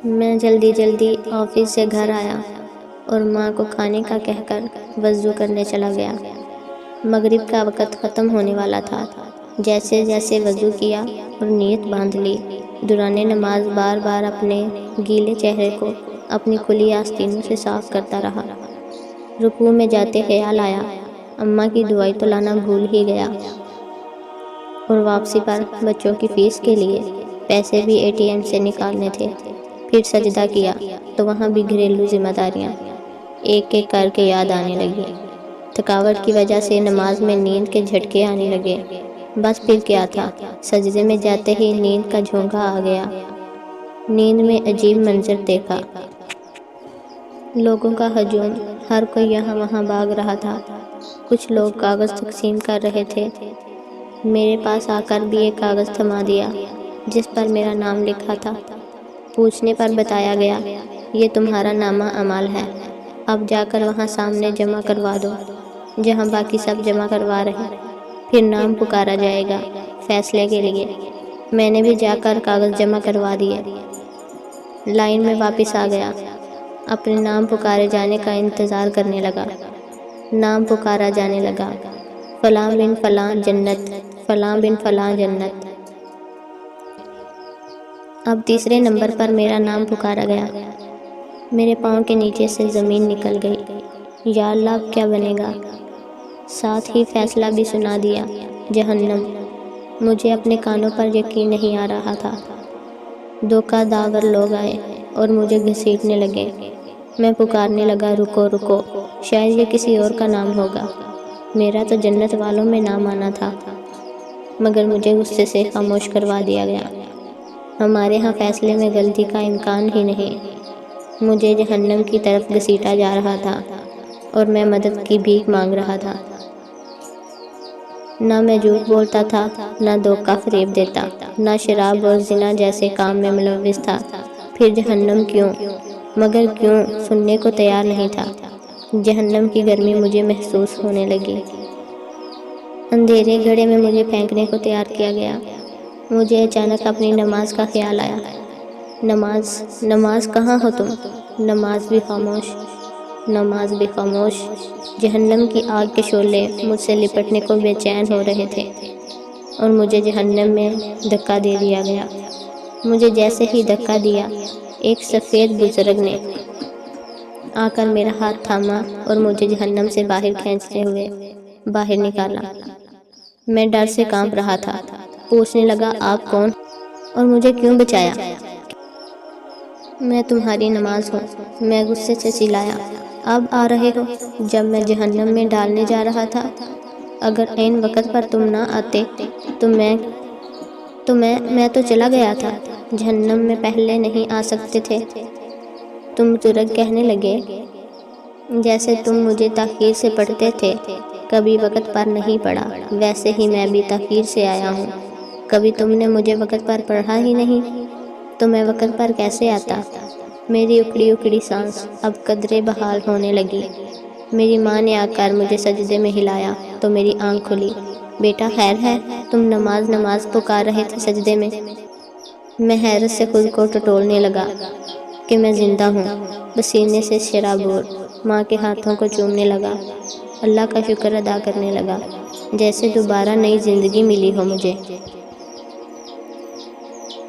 میں جلدی جلدی آفس سے گھر آیا اور ماں کو کھانے کا کہہ کر وضو کرنے چلا گیا۔ مغرب کا وقت ختم ہونے والا تھا۔ جیسے جیسے وضو کیا اور نیت باندھ لی، دوران نماز بار بار اپنے گیلے چہرے کو اپنی کھلی آستینوں سے صاف کرتا رہا۔ رکوع میں جاتے خیال آیا، اماں کی دعائی تو لانا بھول ہی گیا، اور واپسی پر بچوں کی فیس کے لیے پیسے بھی ATM سے نکالنے تھے۔ پھر سجدہ کیا تو وہاں بھی گھریلو ذمہ داریاں ایک ایک کر کے یاد آنے لگی۔ تھکاوٹ کی وجہ سے نماز میں نیند کے جھٹکے آنے لگے۔ بس پھر کیا تھا، سجدے میں جاتے ہی نیند کا جھونکا آ گیا۔ نیند میں عجیب منظر دیکھا، لوگوں کا ہجوم، ہر کوئی یہاں وہاں بھاگ رہا تھا۔ کچھ لوگ کاغذ تقسیم کر رہے تھے۔ میرے پاس آ کر بھی ایک کاغذ تھما دیا جس پر میرا نام لکھا تھا۔ پوچھنے پر بتایا گیا، یہ تمہارا نامہ اعمال ہے، اب جا کر وہاں سامنے جمع کروا دو جہاں باقی سب جمع کروا رہے، پھر نام پکارا جائے گا فیصلے کے لیے۔ میں نے بھی جا کر کاغذ جمع کروا دیے۔ لائن میں واپس آ گیا، اپنے نام پکارے جانے کا انتظار کرنے لگا۔ نام پکارا جانے لگا، فلاں بن فلاں جنت، فلاں بن فلاں جنت۔ اب تیسرے نمبر پر میرا نام پکارا گیا۔ میرے پاؤں کے نیچے سے زمین نکل گئی۔ یا اللہ، اب کیا بنے گا؟ ساتھ ہی فیصلہ بھی سنا دیا، جہنم۔ مجھے اپنے کانوں پر یقین نہیں آ رہا تھا۔ دھوکہ داور لوگ آئے اور مجھے گھسیٹنے لگے۔ میں پکارنے لگا، رکو رکو، شاید یہ کسی اور کا نام ہوگا، میرا تو جنت والوں میں نام آنا تھا، مگر مجھے غصے سے خاموش کروا دیا گیا۔ ہمارے ہاں فیصلے میں غلطی کا امکان ہی نہیں۔ مجھے جہنم کی طرف گھسیٹا جا رہا تھا اور میں مدد کی بھیک مانگ رہا تھا۔ نہ میں جھوٹ بولتا تھا، نہ دھوکہ فریب دیتا، نہ شراب اور زنا جیسے کام میں ملوث تھا۔ پھر جہنم کیوں؟ مگر کیوں سننے کو تیار نہیں تھا۔ جہنم کی گرمی مجھے محسوس ہونے لگی۔ اندھیرے گڑھے میں مجھے پھینکنے کو تیار کیا گیا۔ مجھے اچانک اپنی نماز کا خیال آیا۔ نماز کہاں ہو تم؟ نماز بھی خاموش، نماز بھی خاموش۔ جہنم کی آگ کے شعلے مجھ سے لپٹنے کو بے چین ہو رہے تھے اور مجھے جہنم میں دھکا دے دیا گیا۔ مجھے جیسے ہی دھکا دیا، ایک سفید بزرگ نے آ کر میرا ہاتھ تھاما اور مجھے جہنم سے باہر کھینچتے ہوئے باہر نکالا۔ میں ڈر سے کانپ رہا تھا۔ پوچھنے لگا، آپ کون اور مجھے کیوں بچایا؟ میں تمہاری نماز ہوں۔ میں غصے سے چلایا، اب آ رہے ہو جب میں جہنم میں ڈالنے جا رہا تھا؟ اگر عین وقت پر تم نہ آتے تو میں تو چلا گیا تھا۔ جہنم میں پہلے نہیں آ سکتے تھے؟ تم بزرگ کہنے لگے، جیسے تم مجھے تاخیر سے پڑھتے تھے، کبھی وقت پر نہیں پڑھا، ویسے ہی میں بھی تاخیر سے آیا ہوں۔ کبھی تم نے مجھے وقت پر پڑھا ہی نہیں، تو میں وقت پر کیسے آتا؟ میری اکڑی اکڑی سانس اب قدرے بحال ہونے لگی۔ میری ماں نے آ کر مجھے سجدے میں ہلایا تو میری آنکھ کھلی۔ بیٹا خیر ہے، تم نماز پکار رہے تھے سجدے میں؟ میں حیرت سے خود کو ٹٹولنے لگا کہ میں زندہ ہوں، پسینے سے شرابور۔ ماں کے ہاتھوں کو چومنے لگا، اللہ کا شکر ادا کرنے لگا، جیسے دوبارہ نئی زندگی ملی ہو مجھے۔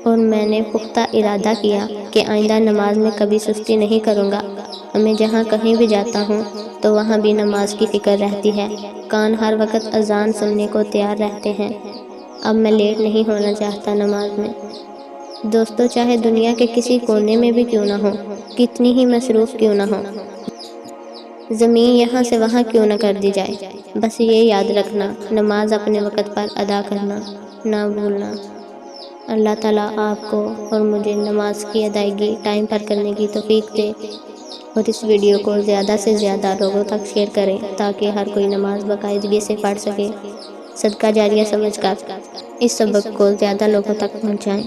اور میں نے پختہ ارادہ کیا کہ آئندہ نماز میں کبھی سستی نہیں کروں گا۔ میں جہاں کہیں بھی جاتا ہوں تو وہاں بھی نماز کی فکر رہتی ہے، کان ہر وقت اذان سننے کو تیار رہتے ہیں۔ اب میں لیٹ نہیں ہونا چاہتا نماز میں۔ دوستو، چاہے دنیا کے کسی کونے میں بھی کیوں نہ ہو، کتنی ہی مصروف کیوں نہ ہو، زمین یہاں سے وہاں کیوں نہ کر دی جائے، بس یہ یاد رکھنا، نماز اپنے وقت پر ادا کرنا نہ بھولنا۔ اللہ تعالیٰ آپ کو اور مجھے نماز کی ادائیگی ٹائم پر کرنے کی توفیق دے، اور اس ویڈیو کو زیادہ سے زیادہ لوگوں تک شیئر کریں تاکہ ہر کوئی نماز باقاعدگی سے پڑھ سکے۔ صدقہ جاریہ سمجھ کر اس سبق کو زیادہ لوگوں تک پہنچائیں۔